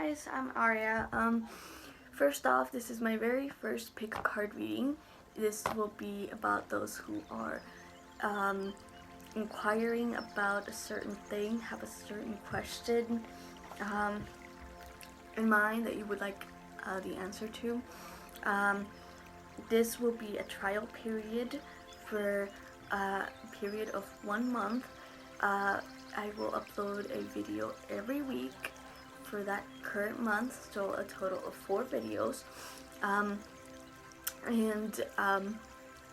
guys, I'm Aria. First off, this is my very first pick a card reading. This will be about those who are inquiring about a certain thing, have a certain question in mind that you would like the answer to. This will be a trial period for a period of 1 month. I will upload a video every week for that current month, so a total of 4 videos.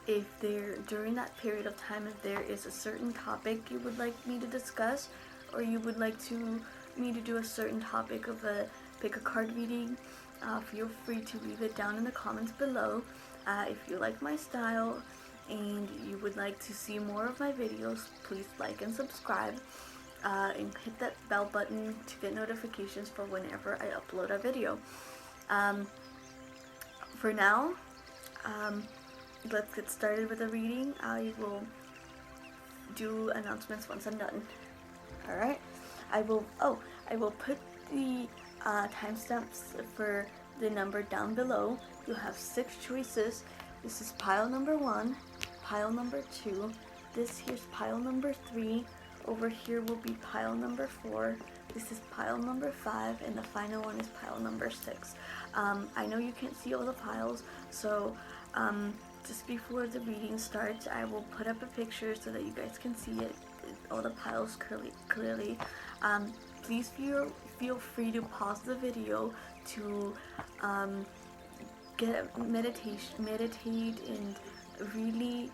If there, during that period of time, if there is a certain topic you would like me to discuss, or you would like me to do a certain topic of a pick a card reading, feel free to leave it down in the comments below. If you like my style and you would like to see more of my videos, please like and subscribe, and hit that bell button to get notifications for whenever I upload a video. For now, let's get started with the reading. I will do announcements once I'm done. Alright, I will put the timestamps for the number down below. You'll have 6 choices. This is pile number 1, pile number 2, this here's pile number 3, over here will be pile number 4, this is pile number 5, and the final one is pile number 6. I know you can't see all the piles, so just before the reading starts, I will put up a picture so that you guys can see it, all the piles clearly. Please feel free to pause the video to meditate and really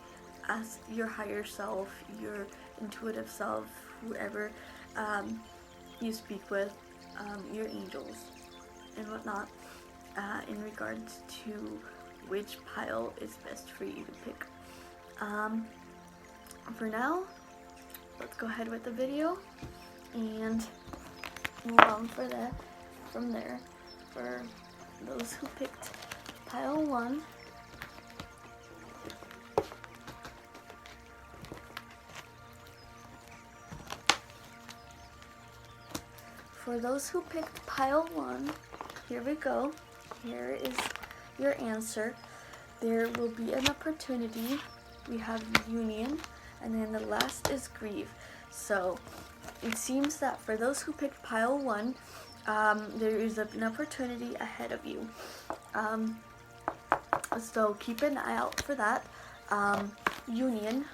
ask your higher self, your intuitive self, whoever you speak with, your angels and whatnot, in regards to which pile is best for you to pick. For now, let's go ahead with the video and move on from there. For those who picked pile 1, here we go. Here is your answer. There will be an opportunity. We have union, and then the last is grief. So it seems that for those who picked pile 1, there is an opportunity ahead of you. So keep an eye out for that. Union.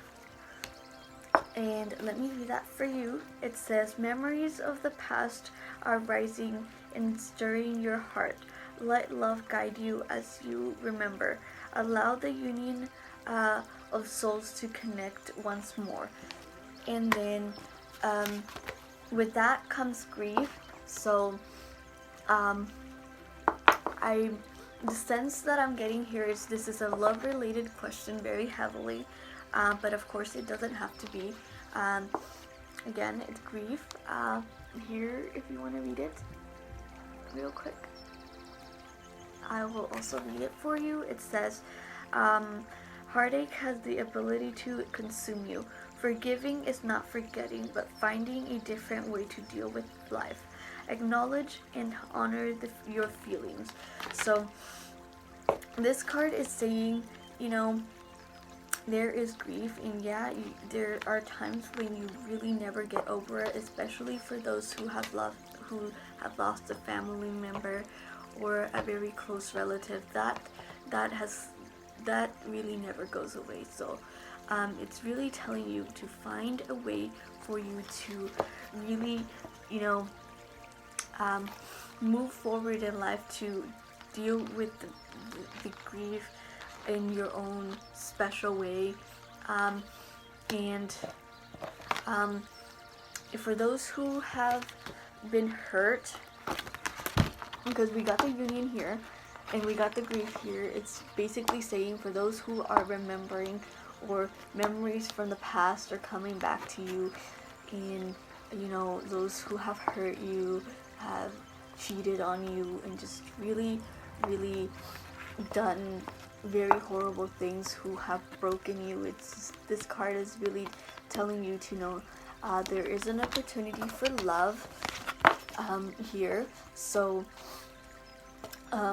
And let me read that for you. It says, memories of the past are rising and stirring your heart. Let love guide you as you remember. Allow the union of souls to connect once more. And then with that comes grief. So the sense that I'm getting here is this is a love related question very heavily, but of course it doesn't have to be. Again, it's grief. Here, if you want to read it real quick, I will also read it for you. It says, heartache has the ability to consume you. Forgiving is not forgetting, but finding a different way to deal with life. Acknowledge and honor your feelings. So this card is saying, you know, there is grief, and yeah, there are times when you really never get over it, especially for those who have lost a family member or a very close relative. That really never goes away. So it's really telling you to find a way for you to really, you know, move forward in life, to deal with the grief in your own special way. For those who have been hurt, because we got the union here and we got the grief here, it's basically saying for those who are remembering, or memories from the past are coming back to you, and you know, those who have hurt you, have cheated on you, and just really done very horrible things, who have broken you. This card is really telling you to know there is an opportunity for love. here. So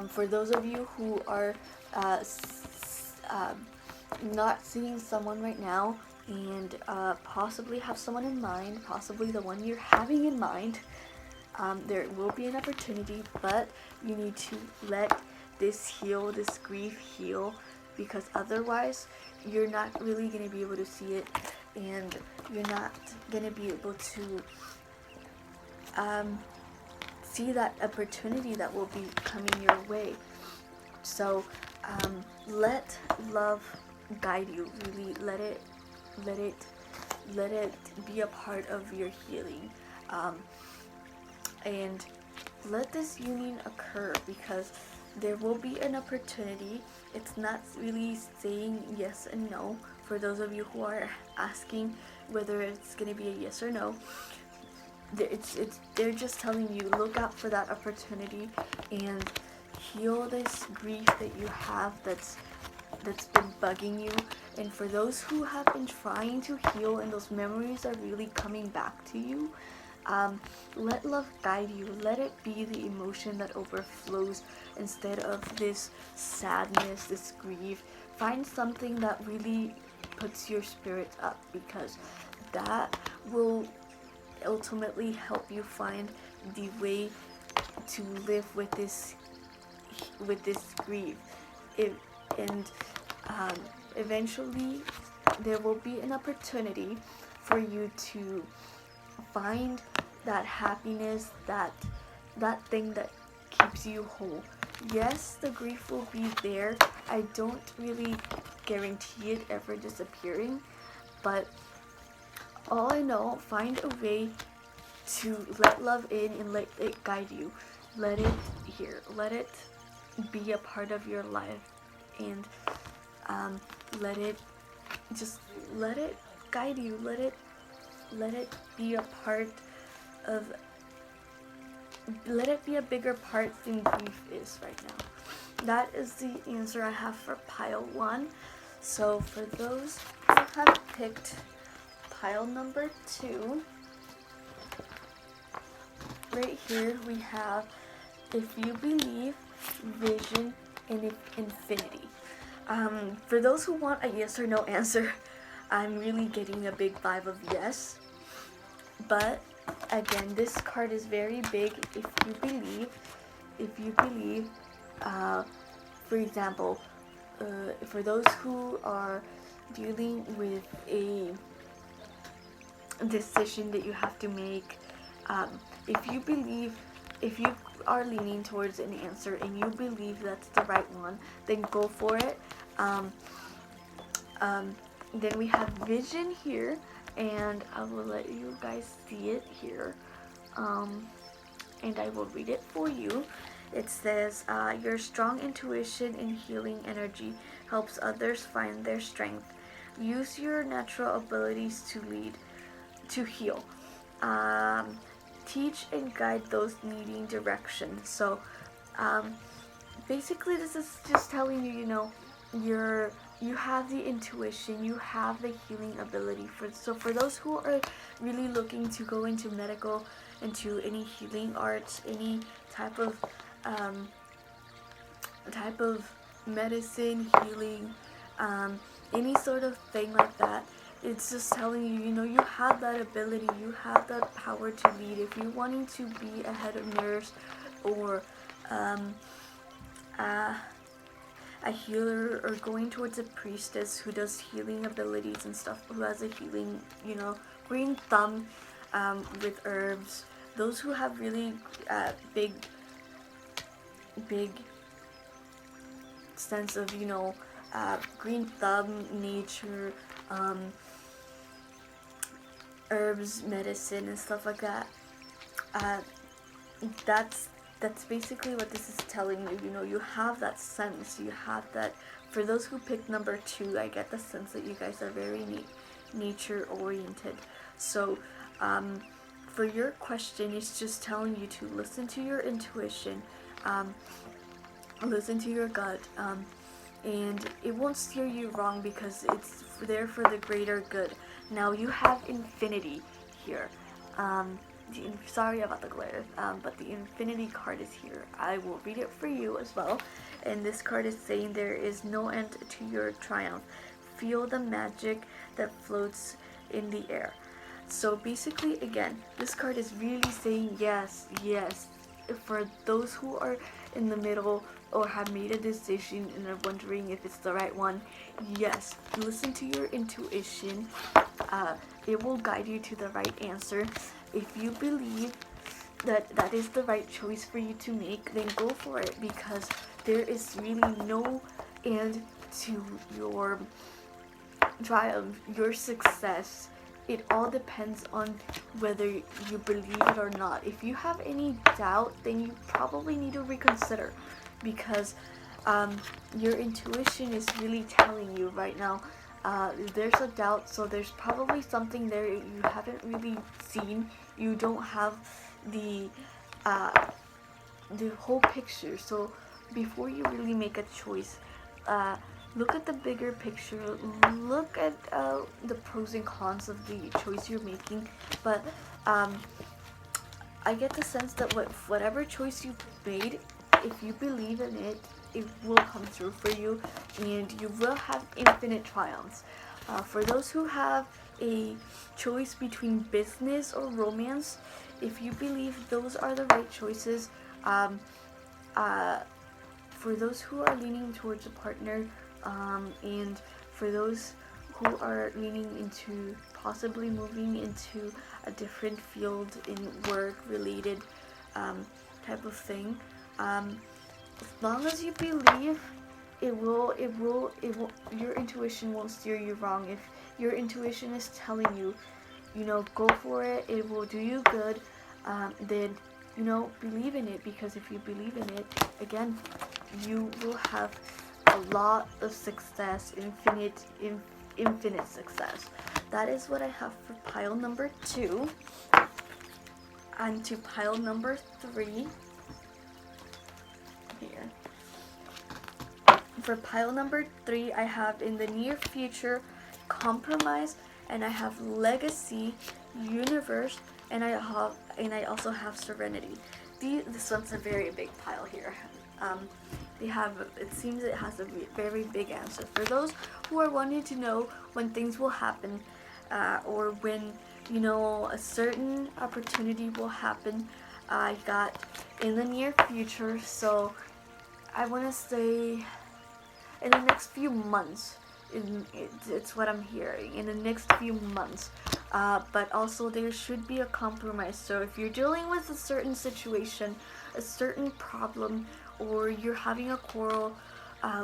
for those of you who are not seeing someone right now, and possibly have someone in mind, possibly the one you're having in mind, there will be an opportunity, but you need to let this heal, this grief heal, because otherwise you're not really going to be able to see it, and you're not going to be able to see that opportunity that will be coming your way. So let love guide you. Really let it be a part of your healing, and let this union occur, because there will be an opportunity. It's not really saying yes and no. For those of you who are asking whether it's going to be a yes or no, they're just telling you, look out for that opportunity and heal this grief that you have that's been bugging you. And for those who have been trying to heal and those memories are really coming back to you, let love guide you. Let it be the emotion that overflows instead of this sadness, this grief. Find something that really puts your spirits up, because that will ultimately help you find the way to live with this grief. Eventually there will be an opportunity for you to find that happiness, that thing that keeps you whole. Yes, the grief will be there. I don't really guarantee it ever disappearing, but all I know, find a way to let love in and let it guide you. Let it let it be a part of your life, and let it guide you. Let it be a part of, let it be a bigger part than grief is right now. That is the answer I have for pile 1. So for those who have picked pile number 2, right here we have, if you believe, vision, and infinity. For those who want a yes or no answer, I'm really getting a big vibe of yes. But again, this card is very big. If you believe, for example, for those who are dealing with a decision that you have to make, if you are leaning towards an answer and you believe that's the right one, then go for it. Then we have vision here, and I will let you guys see it here, and I will read it for you. It says, your strong intuition and healing energy helps others find their strength. Use your natural abilities to heal. Teach and guide those needing direction. So basically this is just telling you, you have the intuition, you have the healing ability. So for those who are really looking to go into medical, into any healing arts, any type of medicine, healing, any sort of thing like that, it's just telling you, you have that ability, you have that power to lead. If you're wanting to be a head nurse, or a healer, or going towards a priestess who does healing abilities and stuff, who has a healing, green thumb with herbs, those who have really big sense of, green thumb, nature, herbs, medicine, and stuff like that. That's basically what this is telling you. You have that sense. You have that. For those who picked number 2, I get the sense that you guys are very nature oriented. So for your question, it's just telling you to listen to your intuition, listen to your gut, and it won't steer you wrong, because it's there for the greater good. Now you have infinity here. sorry about the glare, but the Infinity card is here. I will read it for you as well. And this card is saying there is no end to your triumph. Feel the magic that floats in the air. So basically, again, this card is really saying yes, yes. For those who are in the middle or have made a decision and are wondering if it's the right one, yes, listen to your intuition. It will guide you to the right answer. If you believe that that is the right choice for you to make, then go for it, because there is really no end to your triumph, your success. It all depends on whether you believe it or not. If you have any doubt, then you probably need to reconsider, because your intuition is really telling you right now there's a doubt, so there's probably something there you haven't really seen. You don't have the whole picture. So before you really make a choice, look at the bigger picture. Look at the pros and cons of the choice you're making. But I get the sense that whatever choice you made, if you believe in it, it will come through for you, and you will have infinite triumphs. For those who have a choice between business or romance, if you believe those are the right choices, for those who are leaning towards a partner, and for those who are leaning into possibly moving into a different field in work related type of thing, as long as you believe, it will, your intuition won't steer you wrong. If your intuition is telling you, go for it, it will do you good, then, believe in it, because if you believe in it, again, you will have a lot of success, infinite success. That is what I have for pile number 2. And to pile number 3, here. For pile number 3, I have in the near future, compromise, and I have legacy, universe, and I also have serenity. This one's a very big pile here. It seems it has a very big answer. For those who are wanting to know when things will happen, or when, a certain opportunity will happen, I got in the near future, so I want to say in the next few months. It's what I'm hearing, in the next few months. But also there should be a compromise. So if you're dealing with a certain situation, a certain problem, or you're having a quarrel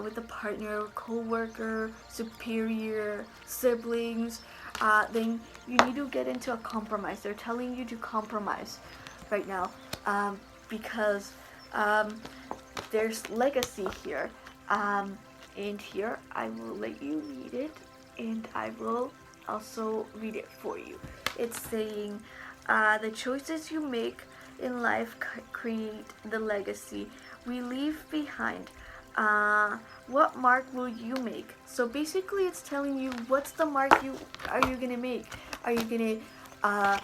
with a partner, co-worker, superior, siblings, then you need to get into a compromise. They're telling you to compromise right now, because there's legacy here. And here I will let you read it, and I will also read it for you. It's saying, the choices you make in life create the legacy we leave behind. What mark will you make? So basically it's telling you, what's the mark are you gonna make? Are you gonna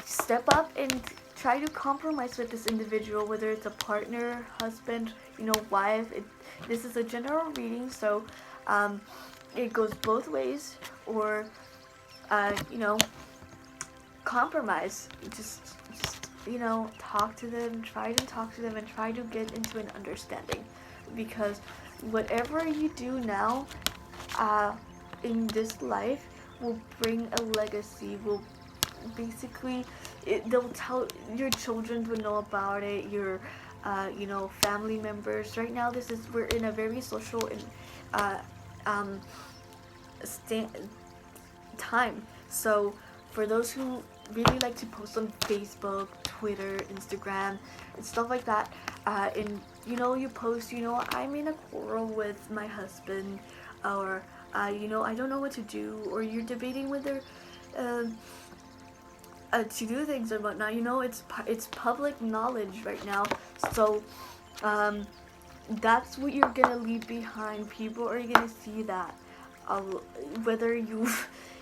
step up and try to compromise with this individual, whether it's a partner, husband, wife? This is a general reading, so it goes both ways. Or compromise. Just talk to them, try to talk to them, and try to get into an understanding, because whatever you do now in this life will bring a legacy, will basically, they'll tell your children will know about it, your family members. Right now we're in a very social and time. So for those who really like to post on Facebook, Twitter, Instagram, and stuff like that, and you post, I'm in a quarrel with my husband, or I don't know what to do, or you're debating whether to do things or whatnot. It's public knowledge right now. So that's what you're gonna leave behind. People are gonna see that, whether you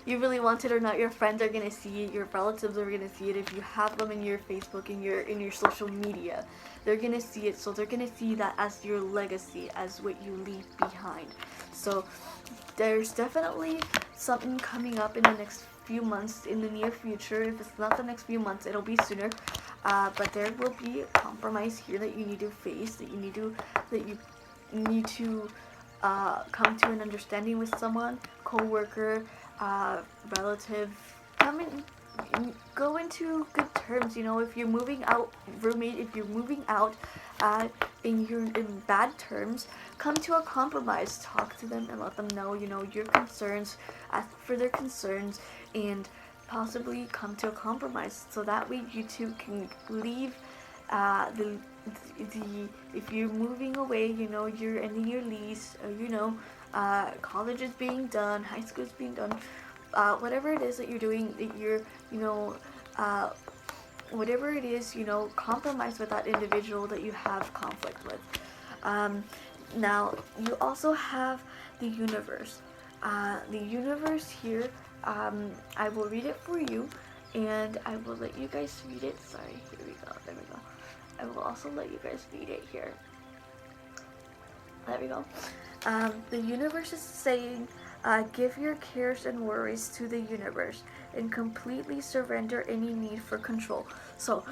you really want it or not, your friends are gonna see it, your relatives are gonna see it. If you have them in your Facebook, in your social media, they're gonna see it. So they're gonna see that as your legacy, as what you leave behind. So there's definitely something coming up in the next few months, in the near future. If it's not the next few months, it'll be sooner. But there will be a compromise here that you need to face, that you need to come to an understanding with someone, co-worker, relative. Come in, go into good terms. You know, if you're moving out, roommate, if you're moving out, and you're in bad terms, come to a compromise. Talk to them and let them know, you know, your concerns, ask for their concerns, and possibly come to a compromise. So that way you two can leave if you're moving away, you know, you're ending your lease, you know, college is being done, high school is being done, whatever it is that you're doing, that you're, you know, whatever it is, you know, compromise with that individual that you have conflict with. Now, you also have the universe. The universe here, I will read it for you, and I will let you guys read it. Sorry, here we go, there we go. I will also let you guys read it here. There we go. The universe is saying, give your cares and worries to the universe and completely surrender any need for control. So,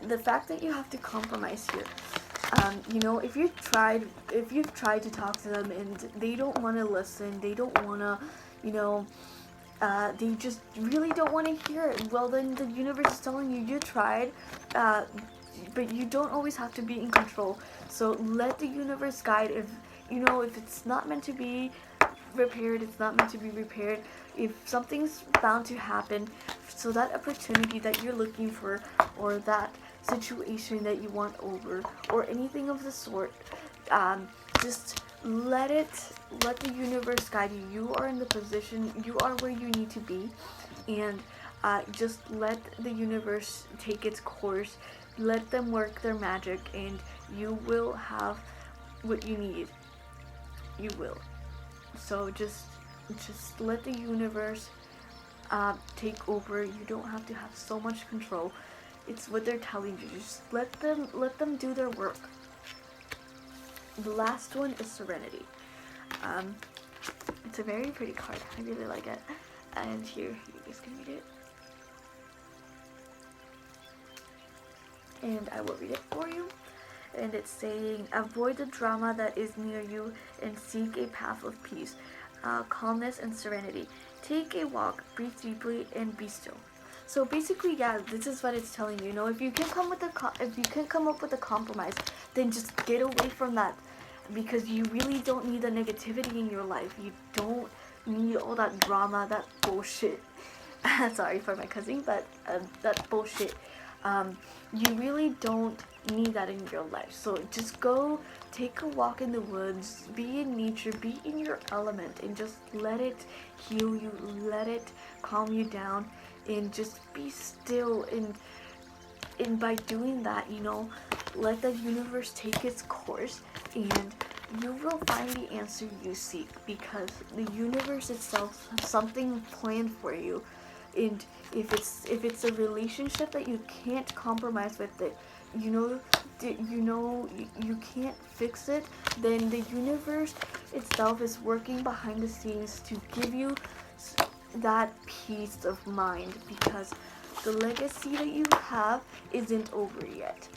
the fact that you have to compromise here, you know, if you've tried to talk to them and they don't want to listen, they don't want to, you know, they just really don't want to hear it, well, then the universe is telling you, you tried, but you don't always have to be in control. So let the universe guide. If, you know, if it's not meant to be repaired, it's not meant to be repaired. If something's bound to happen, so that opportunity that you're looking for, or that situation that you want over, or anything of the sort, just let the universe guide you. You are in the position, you are where you need to be, and just let the universe take its course. Let them work their magic, and you will have what you need. You will. So just let the universe take over. You don't have to have so much control. It's what they're telling you. Just let them do their work. The last one is Serenity. It's a very pretty card. I really like it. And here, you guys can read it. And I will read it for you. And it's saying, avoid the drama that is near you and seek a path of peace, calmness, and serenity. Take a walk, breathe deeply, and be still. So basically, yeah, this is what it's telling you. You know, if you can come up with a compromise, then just get away from that, because you really don't need the negativity in your life. You don't need all that drama, that bullshit. Sorry for my cussing, but that bullshit. You really don't need that in your life. So just go take a walk in the woods, be in nature, be in your element, and just let it heal you, let it calm you down, and just be still. And by doing that, you know, let the universe take its course, and you will find the answer you seek, because the universe itself has something planned for you. And if it's a relationship that you can't compromise with it, you can't fix it, then the universe itself is working behind the scenes to give you that peace of mind, because the legacy that you have isn't over yet.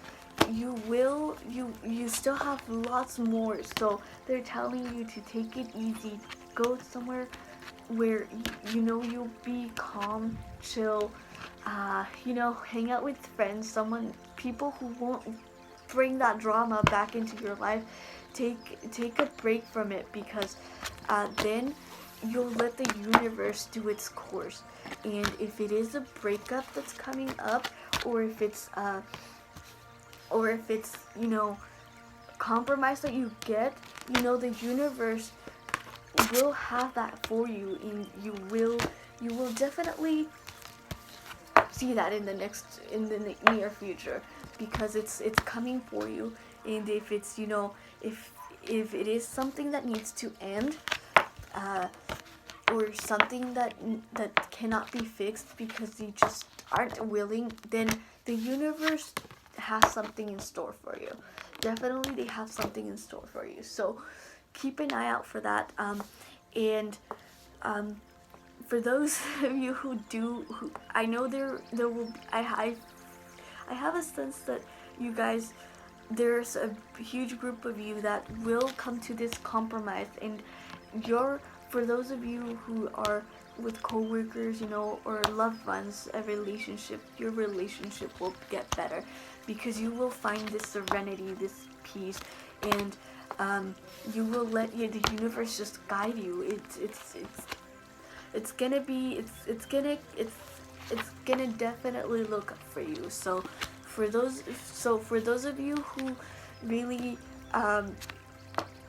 You still have lots more. So they're telling you to take it easy, go somewhere where you know you'll be calm, chill, hang out with friends, people who won't bring that drama back into your life. Take a break from it, because then you'll let the universe do its course. And if it is a breakup that's coming up, or if it's compromise that you get, the universe will have that for you, and you will definitely see that in the near future, because it's coming for you. And if it's if it is something that needs to end, or something that cannot be fixed because you just aren't willing, then the universe has something in store for you. Definitely they have something in store for you. So keep an eye out for that. And for those of you who I know there will be, I have a sense that you guys, there's a huge group of you that will come to this compromise, and for those of you who are with coworkers, or loved ones, your relationship will get better because you will find this serenity, this peace, and you will let the universe just guide you. It's gonna definitely look up for you. So for those of you who really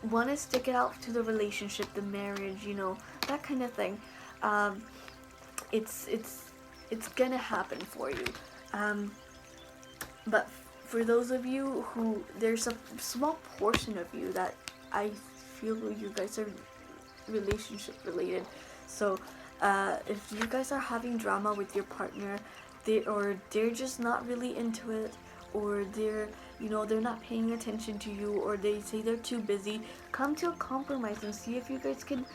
want to stick it out to the relationship, the marriage, that kind of thing, it's gonna happen for you. But for those of you who, there's a small portion of you that I feel you guys are relationship related. So if you guys are having drama with your partner, they're just not really into it, or they're not paying attention to you, or they say they're too busy, come to a compromise and see if you guys can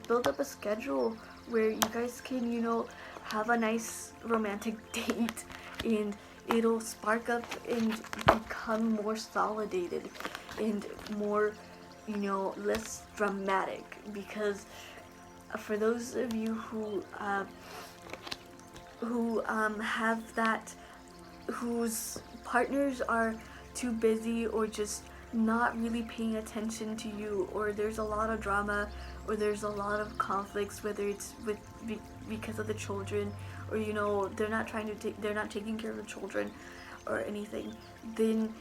build up a schedule where you guys can have a nice romantic date, and it'll spark up and become more solidated and more less dramatic. Because for those of you who have that, whose partners are too busy or just not really paying attention to you, or there's a lot of drama, or there's a lot of conflicts, whether it's because of the children, or they're not taking care of the children or anything, then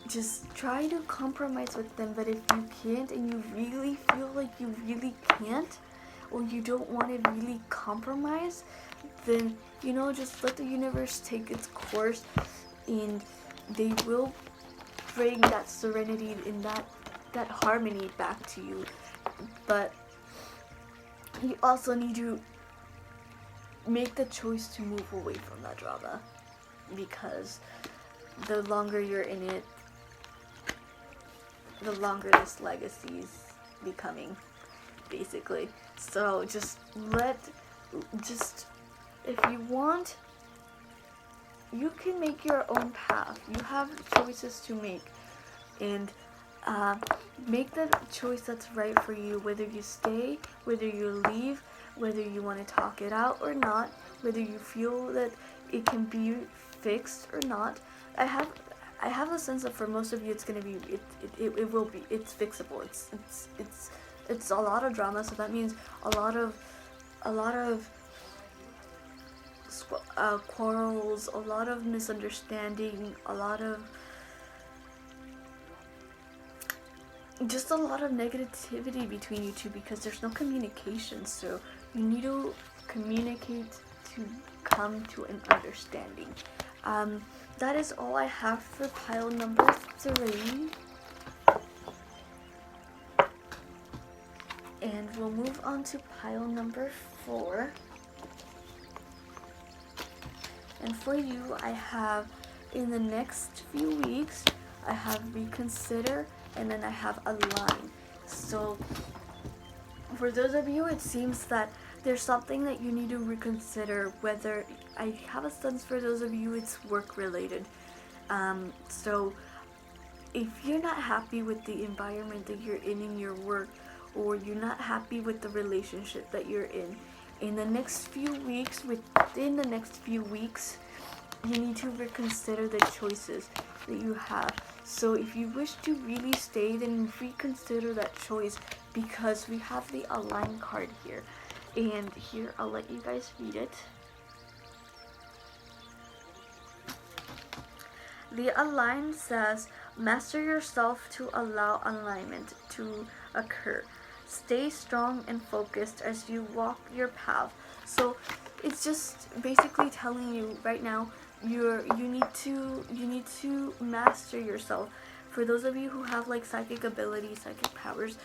just try to compromise with them. But if you can't, and you really feel like you really can't, or you don't want to really compromise, then just let the universe take its course, and they will bring that serenity and that harmony back to you. But you also need to make the choice to move away from that drama, because the longer you're in it, the longer this legacy is becoming, basically. So if you want, you can make your own path. You have choices to make, and make the choice that's right for you, whether you stay, whether you leave, whether you want to talk it out or not, whether you feel that it can be fixed or not. I have a sense that for most of you it's gonna be it will be, it's fixable. It's a lot of drama, so that means a lot of quarrels, a lot of misunderstanding, a lot of negativity between you two, because there's no communication. So you need to communicate to come to an understanding. That is all I have for pile number 3. And we'll move on to pile number 4. And for you, I have, in the next few weeks, I have reconsider, and then I have align. So for those of you, it seems that there's something that you need to reconsider, whether, I have a sense for those of you it's work related. So if you're not happy with the environment that you're in your work, or you're not happy with the relationship that you're in the next few weeks, within the next few weeks, you need to reconsider the choices that you have. So if you wish to really stay, then reconsider that choice, because we have the align card here. And here, I'll let you guys read it. The align says, master yourself to allow alignment to occur. Stay strong and focused as you walk your path. So it's just basically telling you right now, you need to master yourself. For those of you who have like psychic abilities, psychic powers,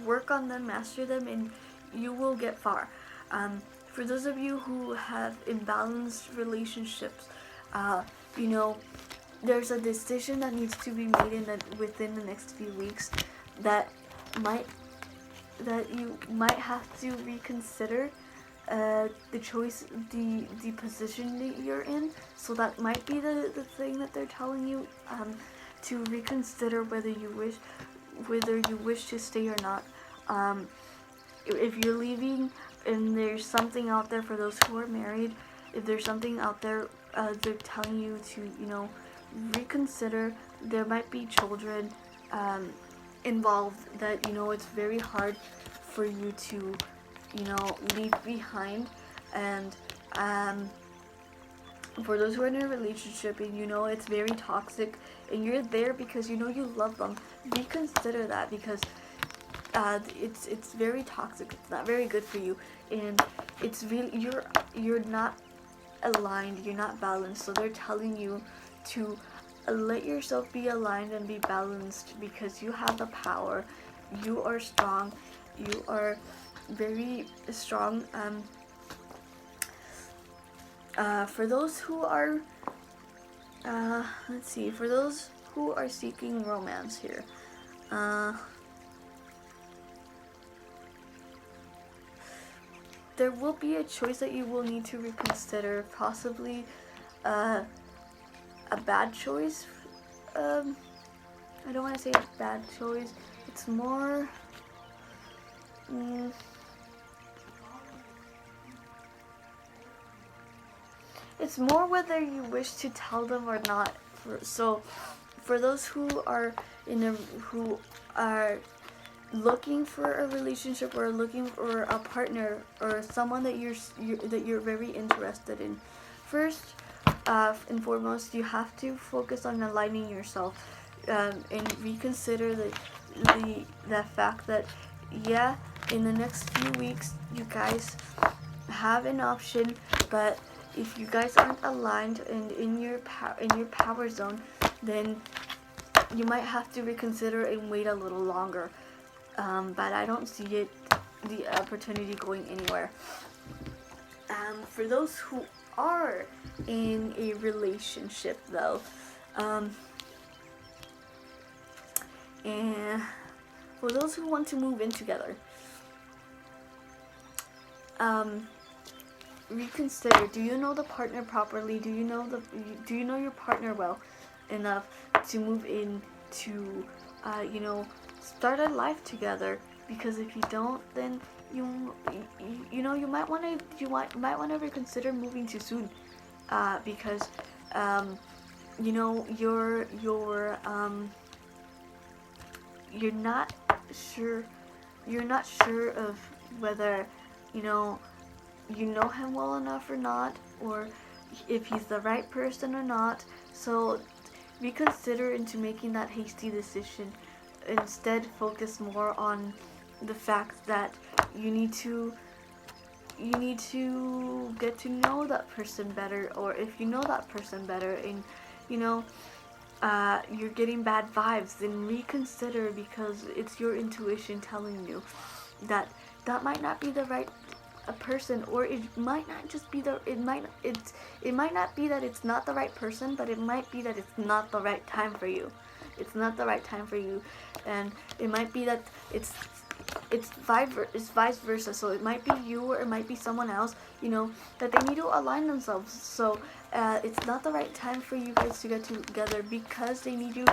work on them, master them, and you will get far. For those of you who have imbalanced relationships, you know, there's a decision that needs to be made within the next few weeks that you might have to reconsider the choice, the position that you're in. So that might be the thing that they're telling you, to reconsider whether you wish to stay or not. If you're leaving and there's something out there for those who are married, if there's something out there, they're telling you to, you know, reconsider. There might be children involved that, you know, it's very hard for you to, you know, leave behind. And for those who are in a relationship and you know it's very toxic and you're there because you know you love them, reconsider that, because it's very toxic. It's not very good for you, and it's really, you're not aligned, you're not balanced. So they're telling you to let yourself be aligned and be balanced, because you have the power. You are strong. You are very strong. For those who are let's see, for those who are seeking romance here, there will be a choice that you will need to reconsider, possibly a bad choice. I don't want to say a bad choice. It's more it's more whether you wish to tell them or not. So for those who are who are looking for a relationship or looking for a partner or someone that you're very interested in, first and foremost, you have to focus on aligning yourself, and reconsider the fact that, yeah, in the next few weeks you guys have an option, but if you guys aren't aligned and in your power zone, then you might have to reconsider and wait a little longer. But I don't see the opportunity going anywhere. For those who are in a relationship, though, and for those who want to move in together, reconsider. Do you know the partner properly? Do you know your partner well enough to move in to, you know, start a life together? Because if you don't, then you might want to reconsider moving too soon, because you know, you're not sure of whether you know him well enough or not, or if he's the right person or not. So reconsider into making that hasty decision. Instead, focus more on the fact that you need to get to know that person better, or if you know that person better and you know you're getting bad vibes, then reconsider, because it's your intuition telling you that might not be the right person, or it might not just be it might not be that it's not the right person, but it might be that it's not the right time for you. It's not the right time for you, and it might be that it's vice versa. So it might be you, or it might be someone else, you know, that they need to align themselves. So it's not the right time for you guys to get together, because they need to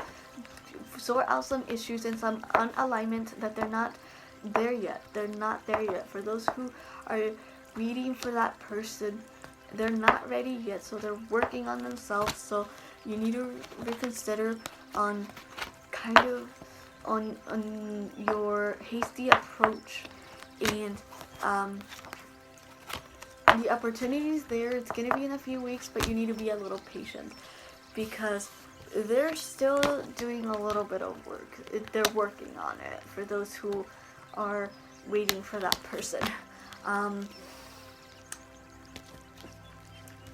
sort out some issues and some unalignment that they're not there yet. They're not there yet. For those who are waiting for that person, they're not ready yet, so they're working on themselves. So you need to reconsider on kind of on your hasty approach, and the opportunity's there. It's gonna be in a few weeks, but you need to be a little patient, because they're still doing a little bit of work. They're working on it, for those who are waiting for that person.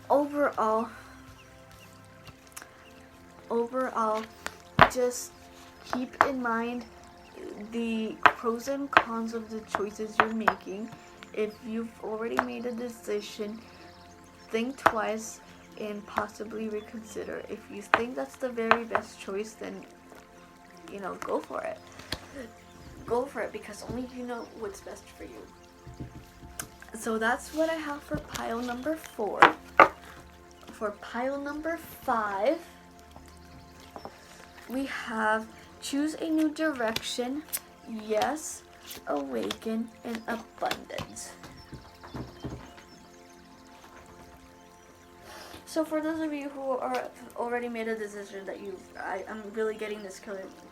Overall, just keep in mind the pros and cons of the choices you're making. If you've already made a decision, think twice and possibly reconsider. If you think that's the very best choice, then go for it. Go for it, because only you know what's best for you. So that's what I have for pile number 4. For pile number 5, we have choose a new direction, yes, awaken, and abundance. So for those of you who are already made a decision that I'm really getting this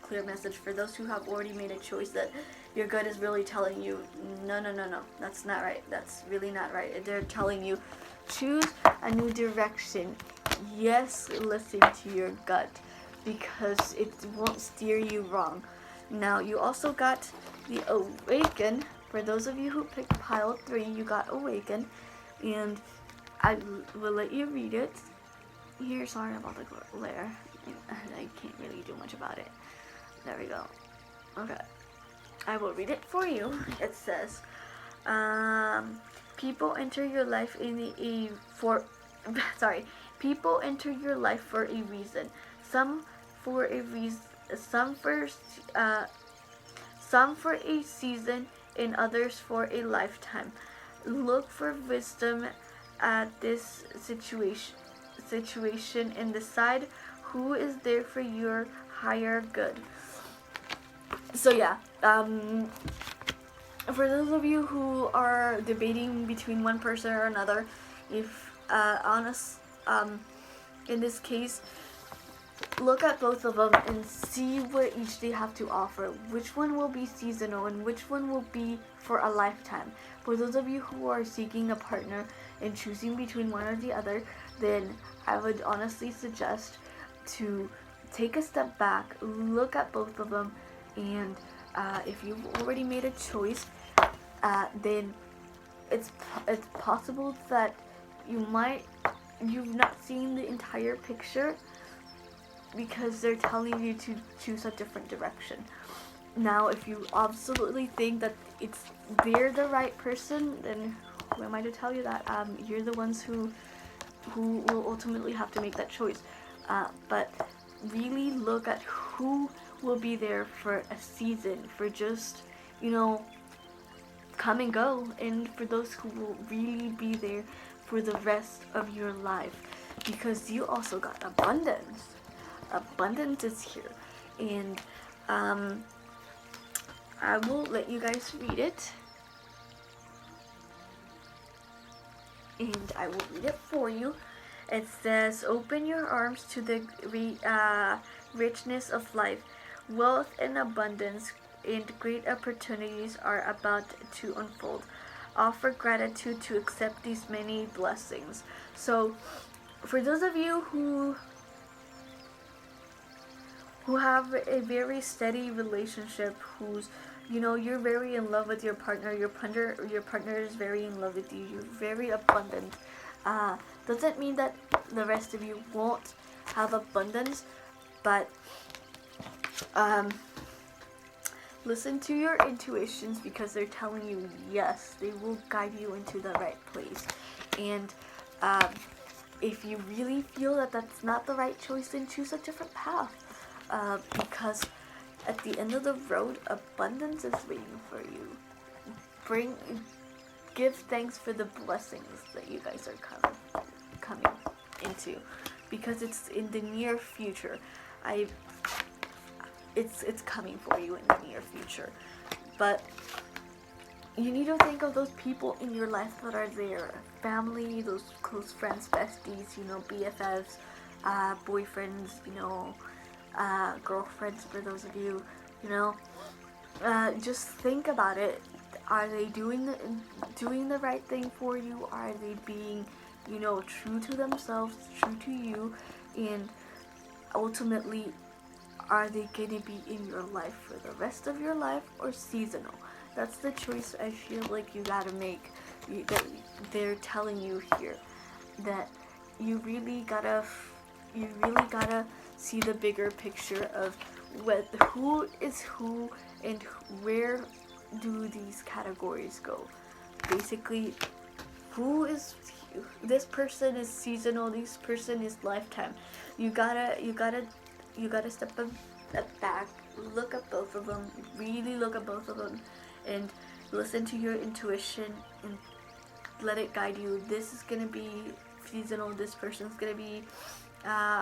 clear message. For those who have already made a choice that your gut is really telling you, no, that's not right. That's really not right. They're telling you, choose a new direction. Yes, listen to your gut, because it won't steer you wrong. Now, you also got the awaken. For those of you who picked pile 3, you got awaken, and I will let you read it. Here, sorry about the glare. I can't really do much about it. There we go. Okay. I will read it for you. It says, people enter your life people enter your life for a reason. Some for a season, and others for a lifetime. Look for wisdom at this situation and decide who is there for your higher good. So yeah, for those of you who are debating between one person or another, if in this case, look at both of them and see what each they have to offer. Which one will be seasonal and which one will be for a lifetime. For those of you who are seeking a partner and choosing between one or the other, then I would honestly suggest to take a step back, look at both of them, and if you've already made a choice, then it's possible that you've not seen the entire picture, because they're telling you to choose a different direction. Now, if you absolutely think that they're the right person, then who am I to tell you that? You're the ones who will ultimately have to make that choice. But really look at who will be there for a season, for just, come and go, and for those who will really be there for the rest of your life, because you also got abundance. Abundance is here, and I will let you guys read it, and I will read it for you. It says, open your arms to the richness of life. Wealth and abundance and great opportunities are about to unfold. Offer gratitude to accept these many blessings. So, for those of you who have a very steady relationship, who's you're very in love with your partner, your partner is very in love with you, you're very abundant, doesn't mean that the rest of you won't have abundance, but listen to your intuitions, because they're telling you yes, they will guide you into the right place. And if you really feel that that's not the right choice, then choose a different path, because at the end of the road, abundance is waiting for you. Give thanks for the blessings that you guys are coming into, because it's in the near future. It's coming for you in the near future. But you need to think of those people in your life that are there. Family, those close friends, besties, BFFs, boyfriends, girlfriends for those of you, just think about it. Are they doing the right thing for you? Are they being, true to themselves, true to you? And ultimately, are they going to be in your life for the rest of your life, or seasonal? That's the choice I feel like you gotta make. They're telling you here that you really gotta see the bigger picture of with who is who and where do these categories go. Basically, this person is seasonal, this person is lifetime. You gotta step back, look at both of them, really look at both of them, and listen to your intuition and let it guide you. This is gonna be seasonal, this person's gonna be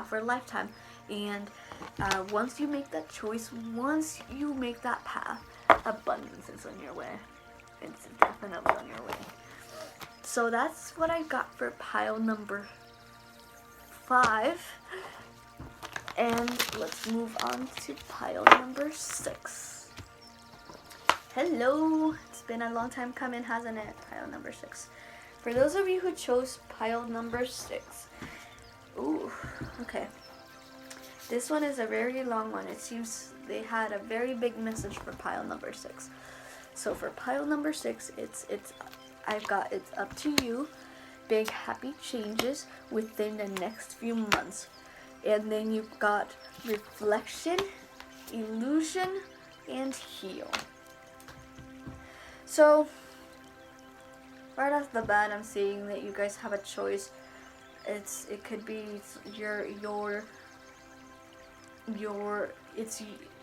for a lifetime. And once you make that choice, once you make that path, abundance is on your way. It's definitely on your way. So that's what I got for pile number 5. And let's move on to pile number 6. Hello! It's been a long time coming, hasn't it? Pile number 6. For those of you who chose pile number 6, ooh, okay. This one is a very long one. It seems they had a very big message for pile number 6. So for pile number 6, it's up to you. Big happy changes within the next few months. And then you've got reflection, illusion, and heal. So right off the bat, I'm seeing that you guys have a choice. It could be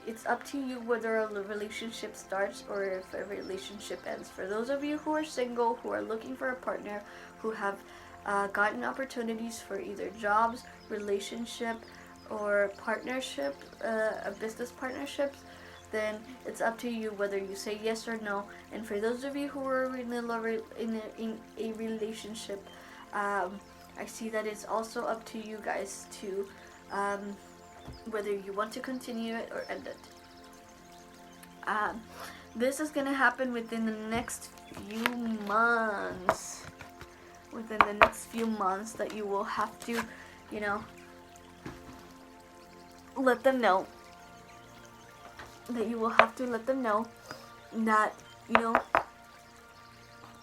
it's up to you whether a relationship starts or if a relationship ends. For those of you who are single, who are looking for a partner, who have gotten opportunities for either jobs, relationship, or partnership, a business partnerships, then it's up to you whether you say yes or no. And for those of you who are in a relationship, I see that it's also up to you guys to whether you want to continue it or end it. This is going to happen within the next few months. Within the next few months that you will have to, let them know. That you will have to let them know that,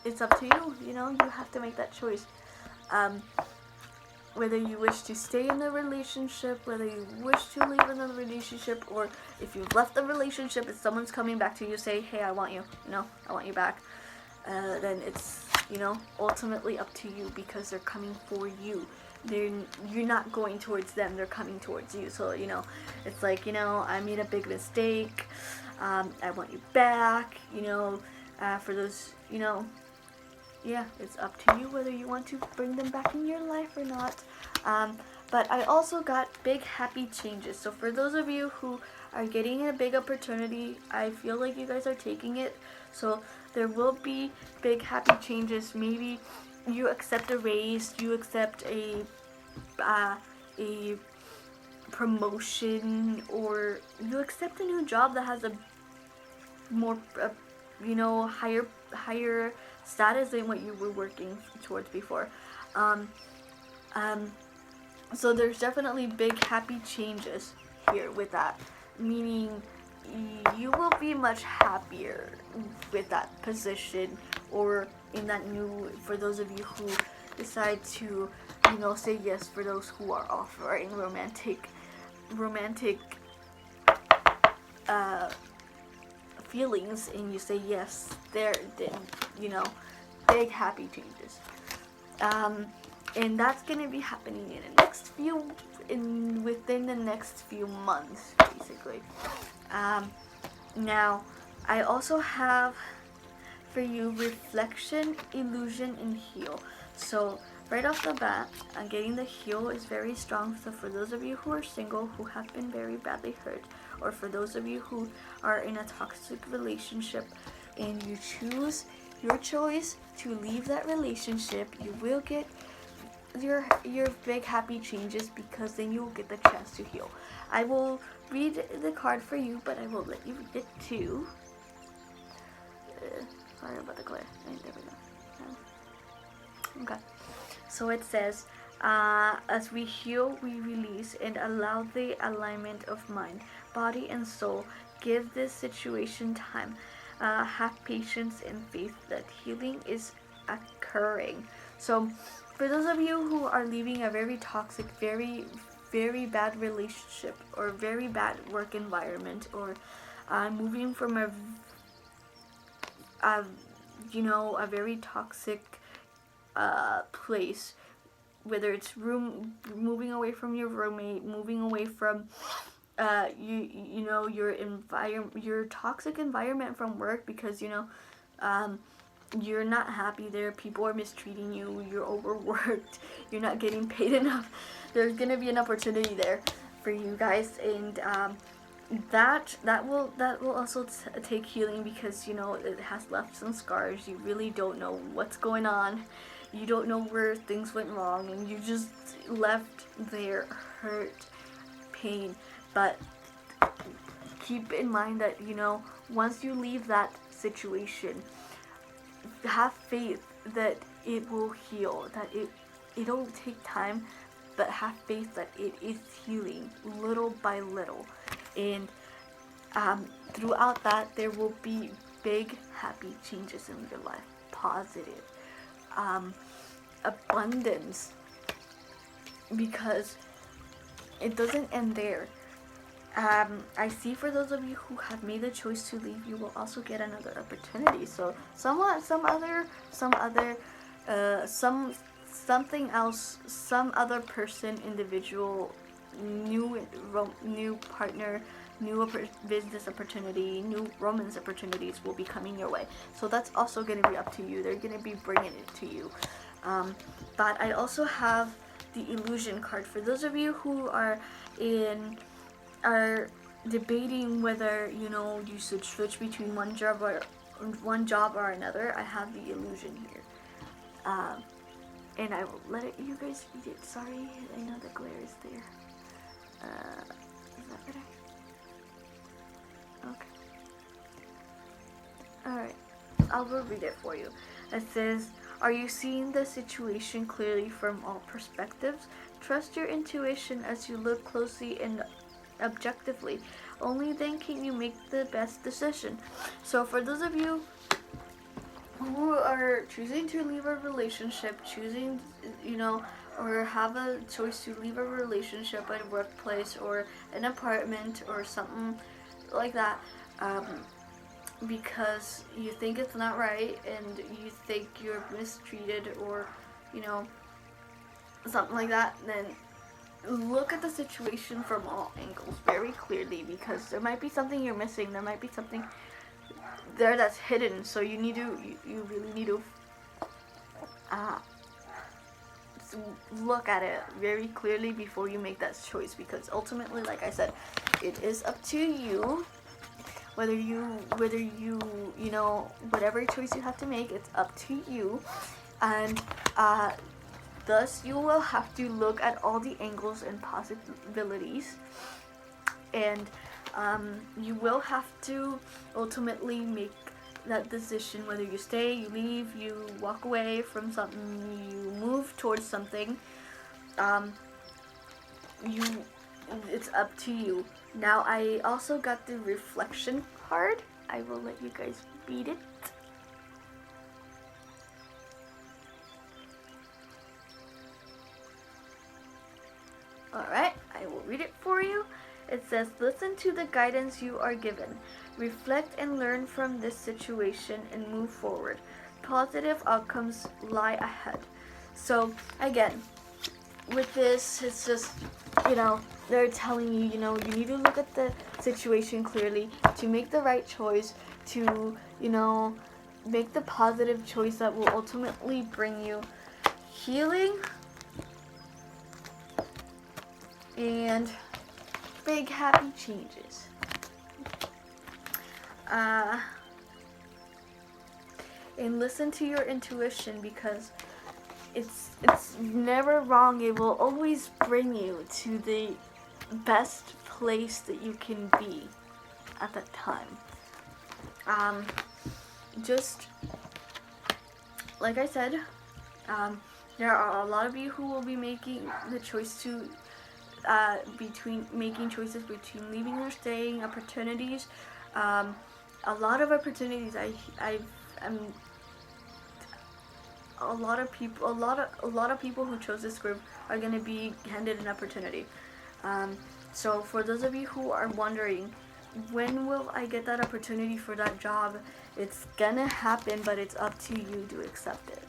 it's up to you. You have to make that choice. Whether you wish to stay in the relationship, whether you wish to leave another relationship, or if you've left the relationship and someone's coming back to you, say, hey, I want you, I want you back, then it's, ultimately up to you because they're coming for you. You're not going towards them, they're coming towards you. So, it's like, I made a big mistake, I want you back, for those, yeah, it's up to you whether you want to bring them back in your life or not. But I also got big happy changes. So for those of you who are getting a big opportunity, I feel like you guys are taking it. So there will be big happy changes. Maybe you accept a raise, you accept a promotion, or you accept a new job that has a more higher status than what you were working towards before. So there's definitely big happy changes here with that, meaning you will be much happier with that position or in that new, for those of you who decide to, say yes, for those who are offering romantic feelings and you say yes, then big happy changes. And that's gonna be happening within the next few months, basically. Now, I also have for you reflection, illusion, and heal. So right off the bat, getting the heal is very strong. So for those of you who are single, who have been very badly hurt, or for those of you who are in a toxic relationship and you choose your choice to leave that relationship, you will get your big happy changes because then you will get the chance to heal. I will read the card for you, but I will let you read it too. Sorry about the glare. There we go. Okay. So it says, as we heal, we release and allow the alignment of mind, body, and soul. Give this situation time. Have patience and faith that healing is occurring. So for those of you who are leaving a very toxic, very very bad relationship or very bad work environment, or moving from a a very toxic place, whether it's moving away from your roommate, moving away from your toxic environment from work, because you're not happy there, people are mistreating you, you're overworked, you're not getting paid enough. There's gonna be an opportunity there for you guys, and that will also take healing, because it has left some scars. You really don't know what's going on, you don't know where things went wrong, and you just left there hurt, pain. But keep in mind that once you leave that situation, have faith that it will heal, that it'll take time, but have faith that it is healing little by little. And throughout that, there will be big happy changes in your life, positive abundance, because it doesn't end there. I see for those of you who have made the choice to leave, you will also get another opportunity. So something else, some other person, individual, new partner, new business opportunity, new romance opportunities will be coming your way. So that's also going to be up to you. They're going to be bringing it to you. But I also have the illusion card for those of you who are debating whether you should switch between one job or another. I have the illusion here, and I will let you guys read it. Sorry, I know the glare is there. Is that better? Okay. Alright, I will read it for you. It says, are you seeing the situation clearly from all perspectives? Trust your intuition as you look closely and objectively. Only then can you make the best decision. So for those of you who are choosing to leave a relationship, or have a choice to leave a relationship at a workplace or an apartment or something like that, because you think it's not right and you think you're mistreated, or something like that, then look at the situation from all angles very clearly, because there might be something you're missing, there might be something there that's hidden. So you really need to look at it very clearly before you make that choice, because ultimately, like I said, it is up to you. Whatever choice you have to make, it's up to you, and thus you will have to look at all the angles and possibilities, and you will have to ultimately make that decision, whether you stay, you leave, you walk away from something, you move towards something. It's up to you. Now, I also got the reflection card. I will let you guys read it. Alright, I will read it for you. It says, listen to the guidance you are given. Reflect and learn from this situation and move forward. Positive outcomes lie ahead. So, again, with this, it's just, they're telling you, you need to look at the situation clearly to make the right choice, to, make the positive choice that will ultimately bring you healing and big happy changes. And listen to your intuition, because it's never wrong. It will always bring you to the best place that you can be at that time. Just like I said, there are a lot of you who will be making the choice to making choices between leaving or staying. Opportunities, a lot of opportunities. A lot of people who chose this group are going to be handed an opportunity. So for those of you who are wondering, when will I get that opportunity for that job? It's gonna happen, but it's up to you to accept it.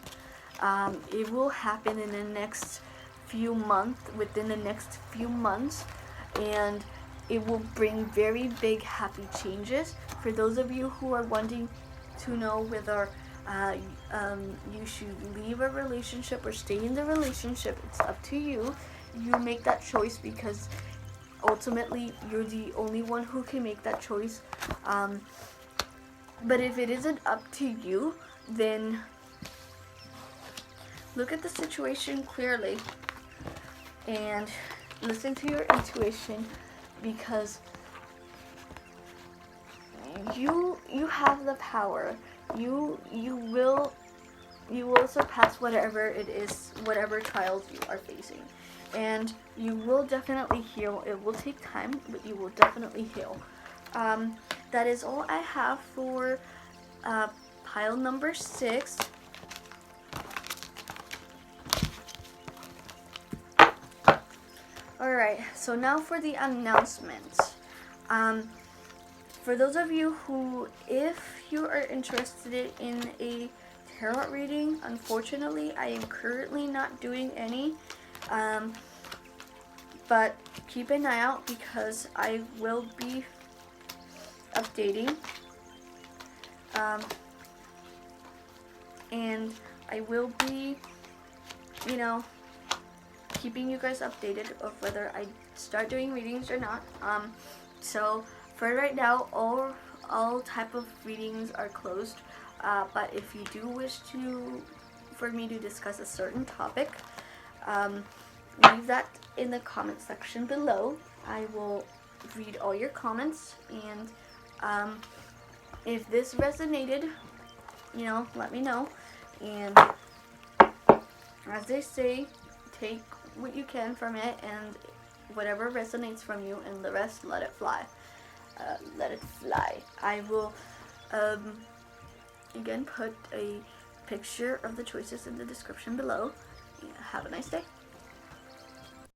It will happen in the next few months, within the next few months, and it will bring very big happy changes. For those of you who are wanting to know whether you should leave a relationship or stay in the relationship, it's up to you. You make that choice, because ultimately you're the only one who can make that choice. But if it isn't up to you, then look at the situation clearly and listen to your intuition, because you have the power. You will surpass whatever it is, whatever trials you are facing, and you will definitely heal. It will take time, but you will definitely heal. That is all I have for pile number 6. Alright, so now for the announcements. For those of you who, if you are interested in a tarot reading, unfortunately I am currently not doing any, but keep an eye out, because I will be updating, and I will be, keeping you guys updated of whether I start doing readings or not. So for right now, all type of readings are closed. But if you do wish for me to discuss a certain topic, leave that in the comment section below. I will read all your comments, and if this resonated, let me know. And as they say, take what you can from it, and whatever resonates from you, and the rest, let it fly. Let it fly. I will again put a picture of the choices in the description below. Have a nice day.